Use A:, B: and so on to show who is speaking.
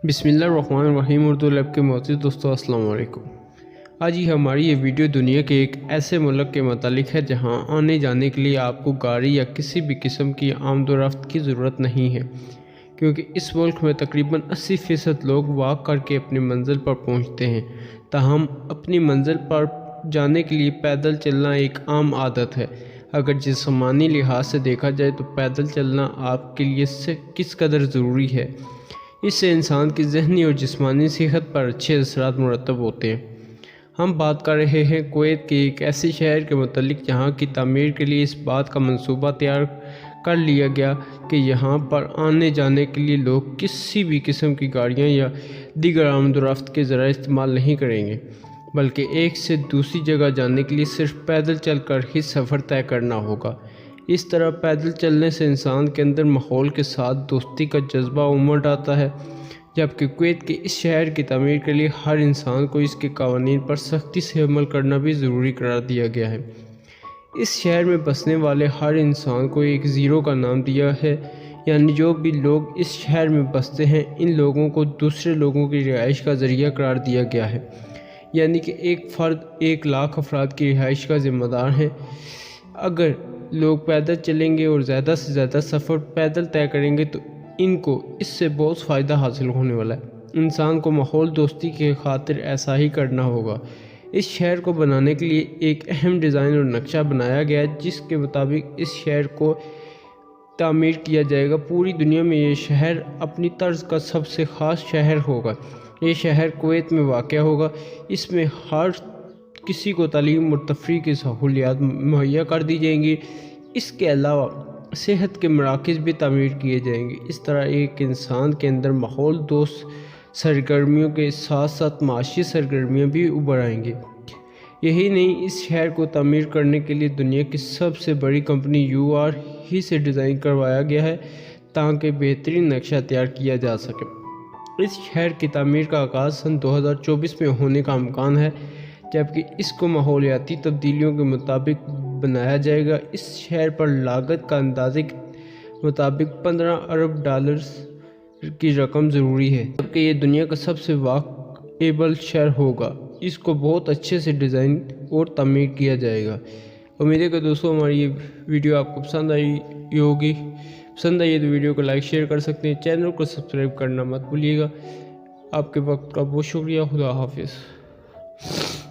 A: بسم اللہ الرحمن الرحیم اردو لیب کے معزز دوستو السلام علیکم۔ آج ہی ہماری یہ ویڈیو دنیا کے ایک ایسے ملک کے متعلق ہے جہاں آنے جانے کے لیے آپ کو گاڑی یا کسی بھی قسم کی آمد و رفت کی ضرورت نہیں ہے، کیونکہ اس ملک میں تقریباً 80% لوگ واک کر کے اپنی منزل پر پہنچتے ہیں۔ تاہم اپنی منزل پر جانے کے لیے پیدل چلنا ایک عام عادت ہے۔ اگر جسمانی لحاظ سے دیکھا جائے تو پیدل چلنا آپ کے لیے کس قدر ضروری ہے، اس سے انسان کی ذہنی اور جسمانی صحت پر اچھے اثرات مرتب ہوتے ہیں۔ ہم بات کر رہے ہیں کویت کے ایک ایسے شہر کے متعلق جہاں کی تعمیر کے لیے اس بات کا منصوبہ تیار کر لیا گیا کہ یہاں پر آنے جانے کے لیے لوگ کسی بھی قسم کی گاڑیاں یا دیگر آمد و رفت کے ذرائع استعمال نہیں کریں گے، بلکہ ایک سے دوسری جگہ جانے کے لیے صرف پیدل چل کر ہی سفر طے کرنا ہوگا۔ اس طرح پیدل چلنے سے انسان کے اندر ماحول کے ساتھ دوستی کا جذبہ امڈ آتا ہے، جبکہ کویت کے اس شہر کی تعمیر کے لیے ہر انسان کو اس کے قوانین پر سختی سے عمل کرنا بھی ضروری قرار دیا گیا ہے۔ اس شہر میں بسنے والے ہر انسان کو ایک زیرو کا نام دیا ہے، یعنی جو بھی لوگ اس شہر میں بستے ہیں ان لوگوں کو دوسرے لوگوں کی رہائش کا ذریعہ قرار دیا گیا ہے، یعنی کہ ایک فرد 1,00,000 افراد کی رہائش کا ذمہ دار ہے۔ اگر لوگ پیدل چلیں گے اور زیادہ سے زیادہ سفر پیدل طے کریں گے تو ان کو اس سے بہت فائدہ حاصل ہونے والا ہے۔ انسان کو ماحول دوستی کی خاطر ایسا ہی کرنا ہوگا۔ اس شہر کو بنانے کے لیے ایک اہم ڈیزائن اور نقشہ بنایا گیا ہے جس کے مطابق اس شہر کو تعمیر کیا جائے گا۔ پوری دنیا میں یہ شہر اپنی طرز کا سب سے خاص شہر ہوگا۔ یہ شہر کویت میں واقع ہوگا۔ اس میں ہر کسی کو تعلیم اور تفریح کی سہولیات مہیا کر دی جائیں گی۔ اس کے علاوہ صحت کے مراکز بھی تعمیر کیے جائیں گے۔ اس طرح ایک انسان کے اندر ماحول دوست سرگرمیوں کے ساتھ ساتھ معاشی سرگرمیاں بھی ابھر آئیں گی۔ یہی نہیں، اس شہر کو تعمیر کرنے کے لیے دنیا کی سب سے بڑی کمپنی UR ہی سے ڈیزائن کروایا گیا ہے تاکہ بہترین نقشہ تیار کیا جا سکے۔ اس شہر کی تعمیر کا آغاز سن 2024 میں ہونے کا امکان ہے، جبکہ اس کو ماحولیاتی تبدیلیوں کے مطابق بنایا جائے گا۔ اس شہر پر لاگت کا اندازے کے مطابق $15 ارب کی رقم ضروری ہے، جبکہ یہ دنیا کا سب سے واقعبل شہر ہوگا۔ اس کو بہت اچھے سے ڈیزائن اور تعمیر کیا جائے گا۔ امید ہے کہ دوستوں ہماری یہ ویڈیو آپ کو پسند آئی ہوگی۔ پسند آئی ہے تو ویڈیو کو لائک شیئر کر سکتے ہیں، چینل کو سبسکرائب کرنا مت بھولیے گا۔ آپ کے وقت کا بہت شکریہ۔ خدا حافظ۔